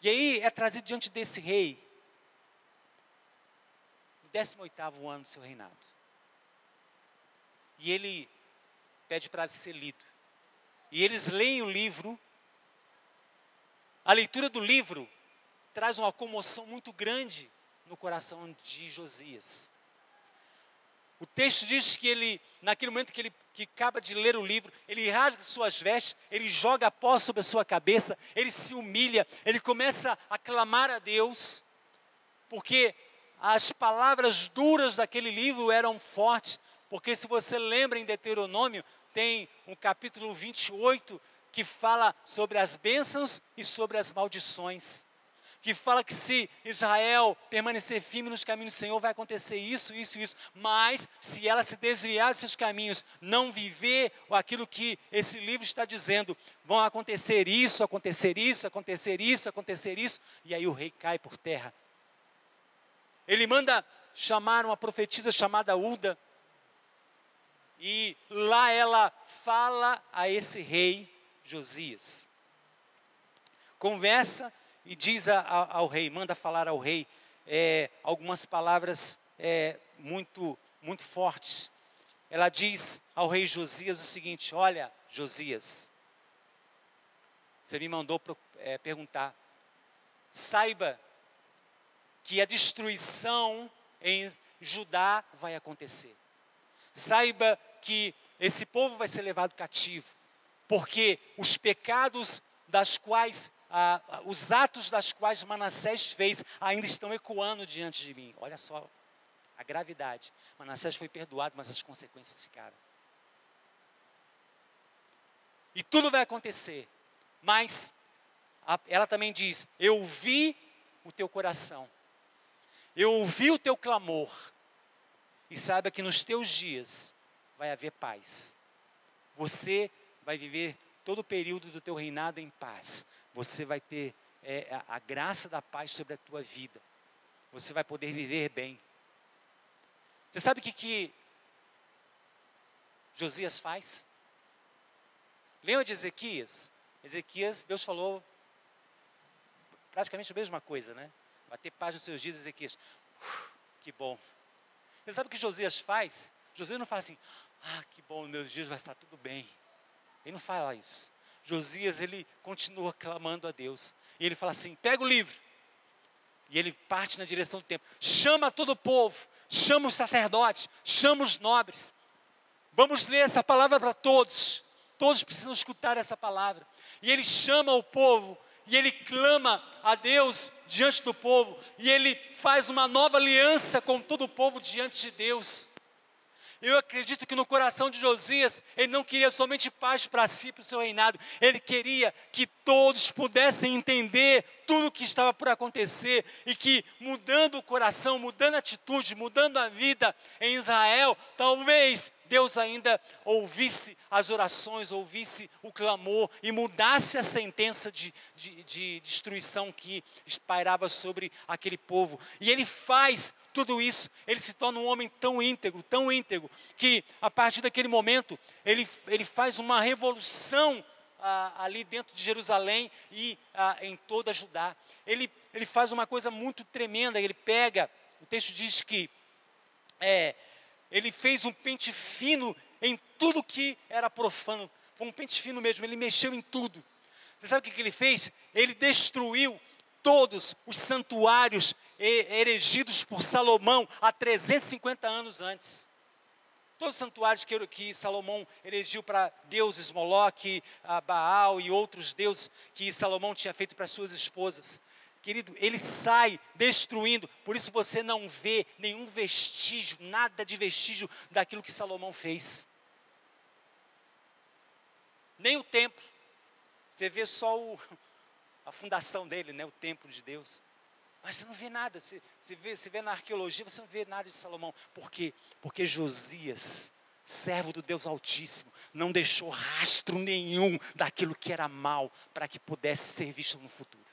E aí é trazido diante desse rei, no 18º ano do seu reinado. E ele pede para ser lido. E eles leem o livro. A leitura do livro traz uma comoção muito grande no coração de Josias. O texto diz que ele, naquele momento que acaba de ler o livro, ele rasga suas vestes, ele joga pó sobre a sua cabeça, ele se humilha, ele começa a clamar a Deus, porque as palavras duras daquele livro eram fortes, porque se você lembra em Deuteronômio, tem um capítulo 28 que fala sobre as bênçãos e sobre as maldições, que fala que se Israel permanecer firme nos caminhos do Senhor, vai acontecer isso, isso, isso. Mas se ela se desviar dos seus caminhos, não viver aquilo que esse livro está dizendo, vão acontecer isso, acontecer isso, acontecer isso, acontecer isso. E aí o rei cai por terra. Ele manda chamar uma profetisa chamada Ulda. E lá ela fala a esse rei Josias. Conversa e diz ao rei, manda falar ao rei algumas palavras muito, muito fortes. Ela diz ao rei Josias o seguinte: olha, Josias, você me mandou perguntar, saiba que a destruição em Judá vai acontecer. Saiba que esse povo vai ser levado cativo, porque os pecados das quais os atos das quais Manassés fez ainda estão ecoando diante de mim. Olha só a gravidade. Manassés foi perdoado, mas as consequências ficaram. E tudo vai acontecer. Mas ela também diz: eu vi o teu coração, eu ouvi o teu clamor, e saiba que nos teus dias vai haver paz. Você vai viver todo o período do teu reinado em paz. Você vai ter a graça da paz sobre a tua vida. Você vai poder viver bem. Você sabe o que Josias faz? Lembra de Ezequias? Ezequias, Deus falou praticamente a mesma coisa, né? Vai ter paz nos seus dias, Ezequias. Que bom. Você sabe o que Josias faz? Josias não fala assim: que bom, nos meus dias vai estar tudo bem. Ele não fala isso. Josias, ele continua clamando a Deus. E ele fala assim: pega o livro. E ele parte na direção do templo. Chama todo o povo. Chama os sacerdotes. Chama os nobres. Vamos ler essa palavra para todos. Todos precisam escutar essa palavra. E ele chama o povo. E ele clama a Deus diante do povo. E ele faz uma nova aliança com todo o povo diante de Deus. Eu acredito que no coração de Josias, ele não queria somente paz para si, para o seu reinado. Ele queria que todos pudessem entender tudo o que estava por acontecer. E que mudando o coração, mudando a atitude, mudando a vida em Israel, talvez Deus ainda ouvisse as orações, ouvisse o clamor e mudasse a sentença de destruição que pairava sobre aquele povo. E ele faz tudo isso, ele se torna um homem tão íntegro, que a partir daquele momento, ele faz uma revolução ali dentro de Jerusalém e em toda Judá. Ele faz uma coisa muito tremenda, ele pega, o texto diz que ele fez um pente fino em tudo que era profano, foi um pente fino mesmo, ele mexeu em tudo. Você sabe o que ele fez? Ele destruiu todos os santuários erigidos por Salomão há 350 anos antes. Todos os santuários que Salomão erigiu para deuses, Moloque, Baal e outros deuses que Salomão tinha feito para suas esposas. Querido, ele sai destruindo, por isso você não vê nenhum vestígio, nada de vestígio daquilo que Salomão fez. Nem o templo, você vê só a fundação dele, né, o templo de Deus. Mas você não vê nada, você vê na arqueologia, você não vê nada de Salomão. Por quê? Porque Josias, servo do Deus Altíssimo, não deixou rastro nenhum daquilo que era mal, para que pudesse ser visto no futuro.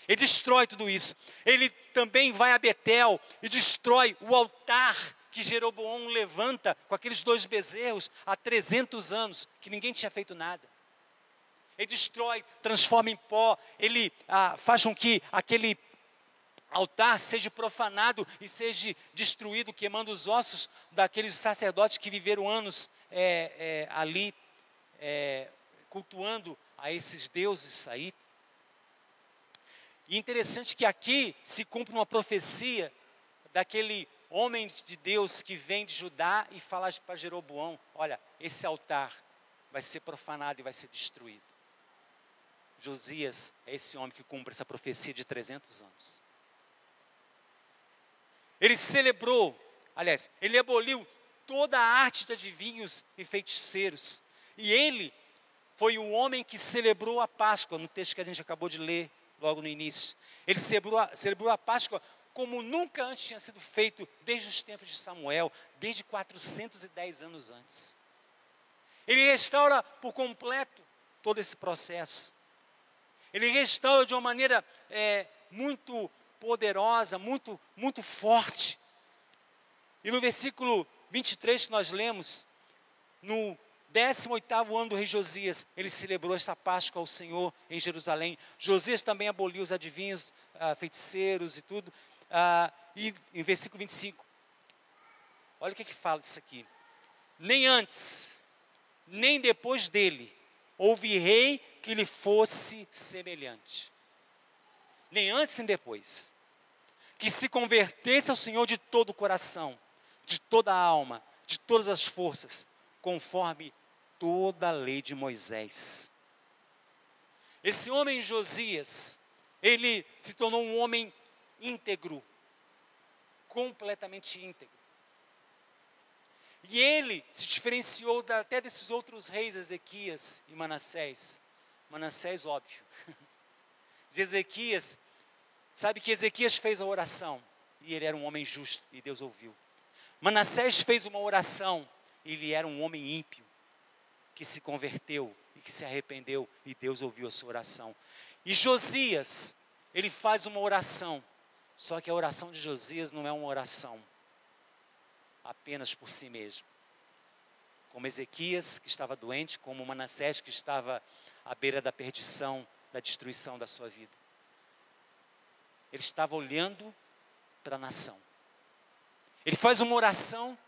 Ele destrói tudo isso. Ele também vai a Betel e destrói o altar que Jeroboão levanta com aqueles 2 bezerros há 300 anos, que ninguém tinha feito nada. Ele destrói, transforma em pó, ele faz com que aquele altar seja profanado e seja destruído, queimando os ossos daqueles sacerdotes que viveram anos ali, cultuando a esses deuses aí. E interessante que aqui se cumpre uma profecia daquele homem de Deus que vem de Judá e fala para Jeroboão: olha, esse altar vai ser profanado e vai ser destruído. Josias é esse homem que cumpre essa profecia de 300 anos. Ele celebrou, aliás, ele aboliu toda a arte de adivinhos e feiticeiros. E ele foi o homem que celebrou a Páscoa, no texto que a gente acabou de ler logo no início. Ele celebrou a Páscoa como nunca antes tinha sido feito desde os tempos de Samuel, desde 410 anos antes. Ele restaura por completo todo esse processo. Ele restaura de uma maneira muito poderosa, muito forte. E no versículo 23 que nós lemos, no 18º ano do rei Josias, ele celebrou essa Páscoa ao Senhor em Jerusalém. Josias também aboliu os adivinhos, feiticeiros e tudo. E em versículo 25, olha o que fala isso aqui: nem antes, nem depois dele, houve rei que lhe fosse semelhante. Nem antes nem depois. Que se convertesse ao Senhor de todo o coração, de toda a alma, de todas as forças, conforme toda a lei de Moisés. Esse homem Josias, ele se tornou um homem íntegro, completamente íntegro. E ele se diferenciou até desses outros reis, Ezequias e Manassés. Manassés, óbvio. De Ezequias, sabe que Ezequias fez a oração, e ele era um homem justo, e Deus ouviu. Manassés fez uma oração, e ele era um homem ímpio, que se converteu, e que se arrependeu, e Deus ouviu a sua oração. E Josias, ele faz uma oração, só que a oração de Josias não é uma oração apenas por si mesmo. Como Ezequias, que estava doente, como Manassés, que estava à beira da perdição, da destruição da sua vida. Ele estava olhando para a nação. Ele faz uma oração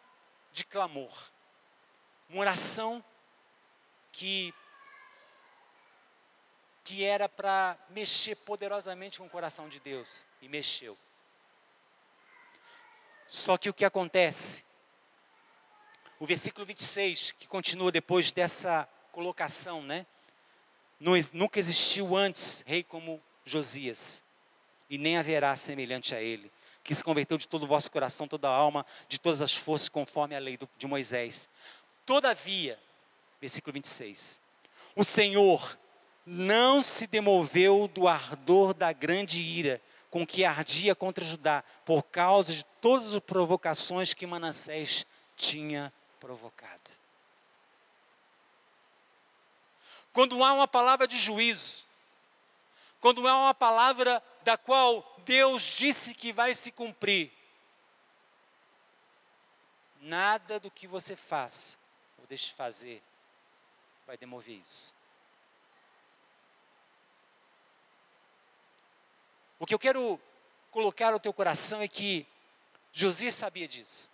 de clamor. Uma oração que era para mexer poderosamente com o coração de Deus. E mexeu. Só que o que acontece? O versículo 26, que continua depois dessa colocação, né? Nunca existiu antes rei como Josias, e nem haverá semelhante a ele. que se converteu de todo o vosso coração, toda a alma, de todas as forças, conforme a lei de Moisés. Todavia, versículo 26, o Senhor não se demoveu do ardor da grande ira com que ardia contra Judá, por causa de todas as provocações que Manassés tinha provocado. Quando há uma palavra de juízo, quando há uma palavra da qual Deus disse que vai se cumprir, nada do que você faça ou deixe de fazer vai demover isso. O que eu quero colocar no teu coração é que Josias sabia disso.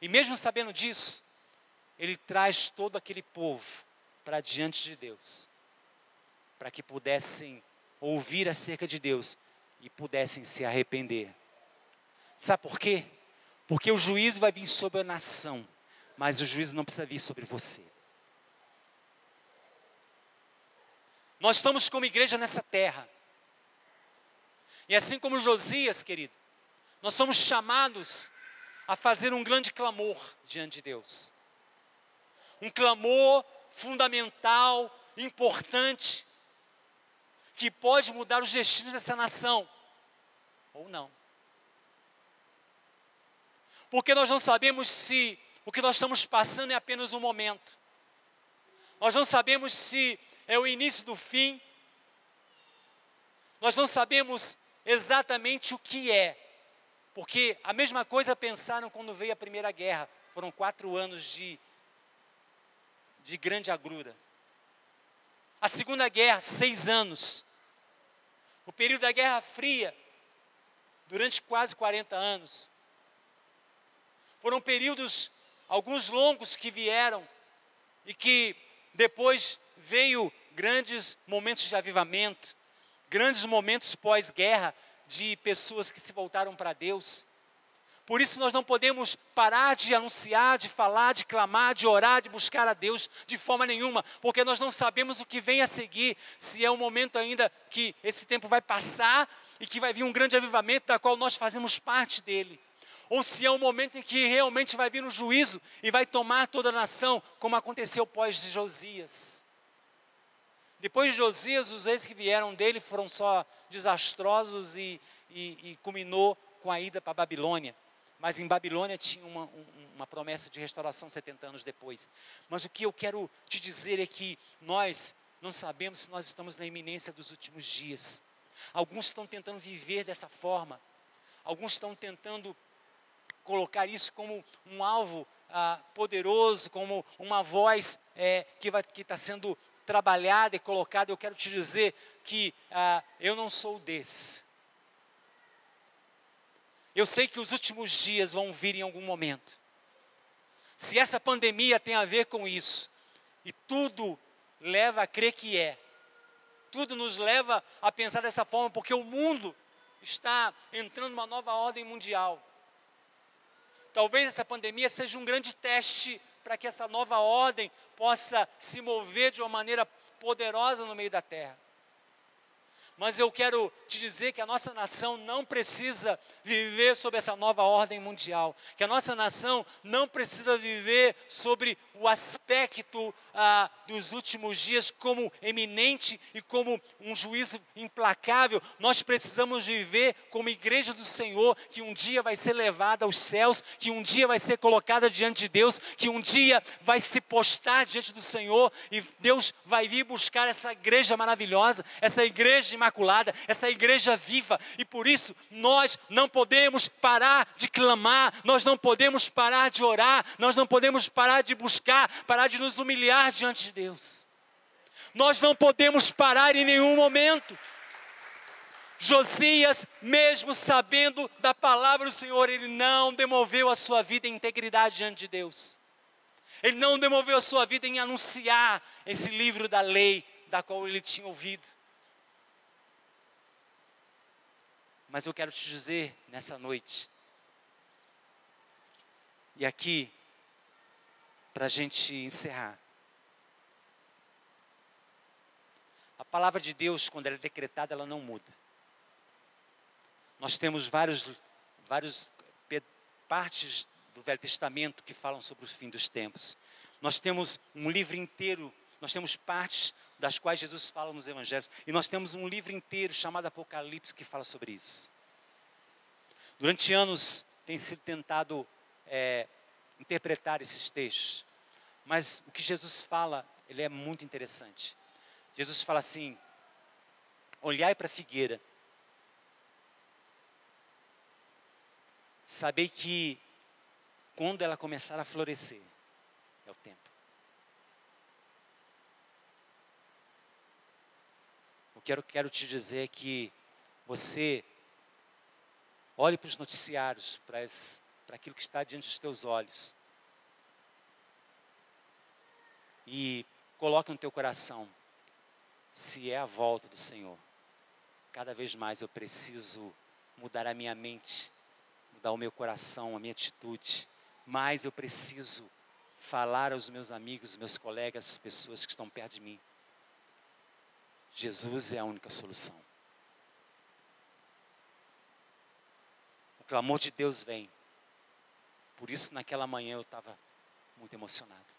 E mesmo sabendo disso, ele traz todo aquele povo para diante de Deus, para que pudessem ouvir acerca de Deus e pudessem se arrepender. Sabe por quê? Porque o juízo vai vir sobre a nação, mas o juízo não precisa vir sobre você. Nós estamos como igreja nessa terra. E assim como Josias, querido, nós somos chamados a fazer um grande clamor diante de Deus. Um clamor fundamental, importante, que pode mudar os destinos dessa nação, ou não. Porque nós não sabemos se o que nós estamos passando é apenas um momento. Nós não sabemos se é o início do fim. Nós não sabemos exatamente o que é. Porque a mesma coisa pensaram quando veio a Primeira Guerra. Foram 4 anos de grande agrura. A Segunda Guerra, 6 anos. O período da Guerra Fria, durante quase 40 anos. Foram períodos, alguns longos que vieram, e que depois veio grandes momentos de avivamento, grandes momentos pós-guerra, de pessoas que se voltaram para Deus. Por isso nós não podemos parar de anunciar, de falar, de clamar, de orar, de buscar a Deus de forma nenhuma, porque nós não sabemos o que vem a seguir, se é um momento ainda que esse tempo vai passar e que vai vir um grande avivamento da qual nós fazemos parte dele, ou se é um momento em que realmente vai vir um juízo e vai tomar toda a nação, como aconteceu pós de Josias. Depois de Josias, os reis que vieram dele foram só desastrosos e culminou com a ida para a Babilônia. Mas em Babilônia tinha uma promessa de restauração 70 anos depois. Mas o que eu quero te dizer é que nós não sabemos se nós estamos na iminência dos últimos dias. Alguns estão tentando viver dessa forma. Alguns estão tentando colocar isso como um alvo poderoso, como uma voz que está sendo trabalhada e colocada. Eu quero te dizer que eu não sou desse. Eu sei que os últimos dias vão vir em algum momento. Se essa pandemia tem a ver com isso, e tudo leva a crer que é, tudo nos leva a pensar dessa forma, porque o mundo está entrando numa nova ordem mundial. Talvez essa pandemia seja um grande teste para que essa nova ordem possa se mover de uma maneira poderosa no meio da terra. Mas eu quero te dizer que a nossa nação não precisa viver sob essa nova ordem mundial. Que a nossa nação não precisa viver sobre o aspecto dos últimos dias como eminente e como um juízo implacável. Nós precisamos viver como igreja do Senhor, que um dia vai ser levada aos céus, que um dia vai ser colocada diante de Deus, que um dia vai se postar diante do Senhor e Deus vai vir buscar essa igreja maravilhosa, essa igreja imaculada, essa igreja viva. E por isso nós não podemos parar de clamar, nós não podemos parar de orar, nós não podemos parar de buscar, parar de nos humilhar diante de Deus. Nós não podemos parar em nenhum momento. Josias, mesmo sabendo da palavra do Senhor, ele não demoveu a sua vida em integridade diante de Deus. Ele não demoveu a sua vida em anunciar esse livro da lei da qual ele tinha ouvido. Mas eu quero te dizer nessa noite, e aqui, para a gente encerrar, a palavra de Deus, quando ela é decretada, ela não muda. Nós temos várias partes do Velho Testamento que falam sobre o fim dos tempos. Nós temos um livro inteiro, nós temos partes das quais Jesus fala nos evangelhos. E nós temos um livro inteiro chamado Apocalipse que fala sobre isso. Durante anos tem sido tentado interpretar esses textos. Mas o que Jesus fala, ele é muito interessante. Jesus fala assim: olhai para a figueira, sabei que quando ela começar a florescer, é o tempo. O que eu quero te dizer é que você olhe para os noticiários, para aquilo que está diante dos teus olhos, e coloque no teu coração, se é a volta do Senhor. Cada vez mais eu preciso mudar a minha mente, mudar o meu coração, a minha atitude. Mas eu preciso falar aos meus amigos, aos meus colegas, às pessoas que estão perto de mim. Jesus é a única solução. O clamor de Deus vem. Por isso naquela manhã eu estava muito emocionado.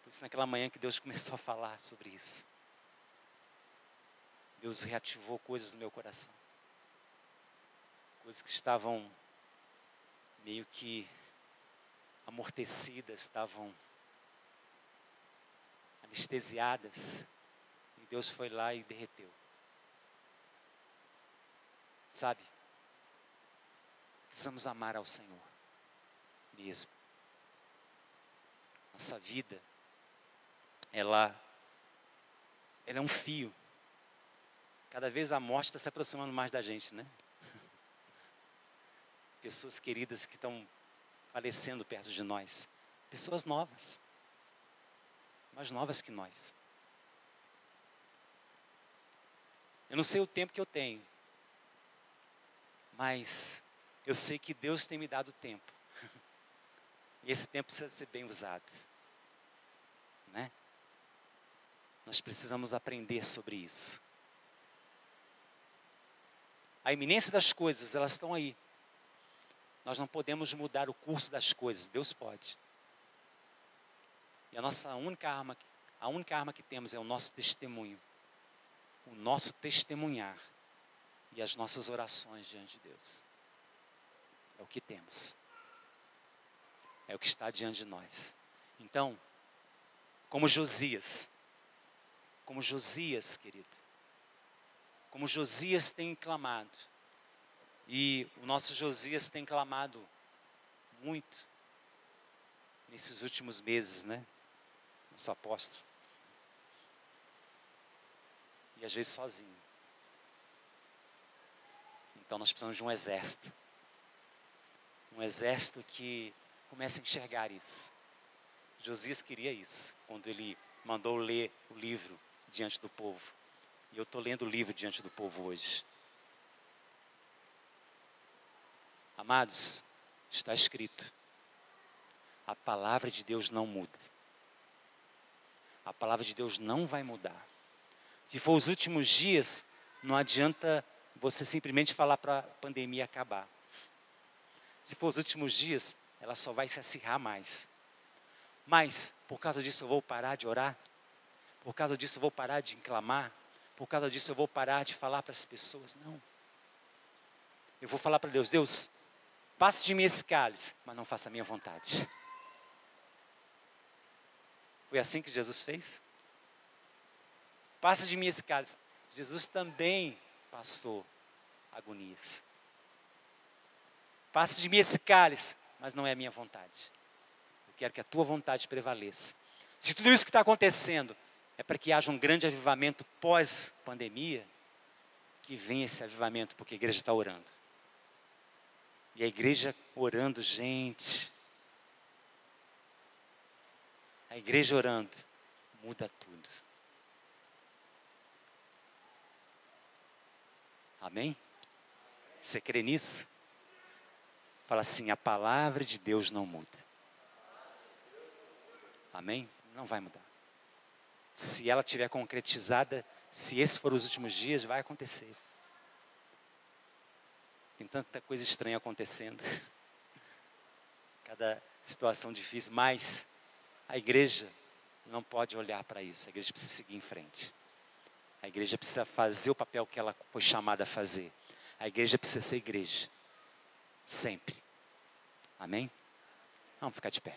Por isso naquela manhã que Deus começou a falar sobre isso. Deus reativou coisas no meu coração. Coisas que estavam meio que amortecidas, estavam anestesiadas. E Deus foi lá e derreteu. Sabe? Precisamos amar ao Senhor mesmo. Nossa vida, ela é um fio. Cada vez a morte está se aproximando mais da gente, né? Pessoas queridas que estão falecendo perto de nós. Pessoas novas. Mais novas que nós. Eu não sei o tempo que eu tenho. Mas eu sei que Deus tem me dado tempo. E esse tempo precisa ser bem usado. Né? Nós precisamos aprender sobre isso. A iminência das coisas, elas estão aí. Nós não podemos mudar o curso das coisas, Deus pode. E a única arma que temos é o nosso testemunho. O nosso testemunhar e as nossas orações diante de Deus. É o que temos. É o que está diante de nós. Então, como Josias, querido, como Josias tem clamado, e o nosso Josias tem clamado muito nesses últimos meses, né? Nosso apóstolo. E às vezes sozinho. Então nós precisamos de um exército. Um exército que comece a enxergar isso. Josias queria isso, quando ele mandou ler o livro diante do povo. E eu estou lendo o livro diante do povo hoje. Amados, está escrito. A palavra de Deus não muda. A palavra de Deus não vai mudar. Se for os últimos dias, não adianta você simplesmente falar para a pandemia acabar. Se for os últimos dias, ela só vai se acirrar mais. Mas, por causa disso eu vou parar de orar? Por causa disso eu vou parar de clamar? Por causa disso eu vou parar de falar para as pessoas? Não. Eu vou falar para Deus: Deus, passe de mim esse cálice, mas não faça a minha vontade. Foi assim que Jesus fez? Passe de mim esse cálice. Jesus também passou agonias. Passe de mim esse cálice, mas não é a minha vontade. Eu quero que a tua vontade prevaleça. Se tudo isso que está acontecendo é para que haja um grande avivamento pós-pandemia, que venha esse avivamento, porque a igreja está orando. E a igreja orando, gente, a igreja orando, muda tudo. Amém? Você crê nisso? Fala assim: a palavra de Deus não muda. Amém? Não vai mudar. Se ela estiver concretizada, se esses forem os últimos dias, vai acontecer. Tem tanta coisa estranha acontecendo. Cada situação difícil, mas a igreja não pode olhar para isso. A igreja precisa seguir em frente. A igreja precisa fazer o papel que ela foi chamada a fazer. A igreja precisa ser igreja. Sempre. Amém? Vamos ficar de pé.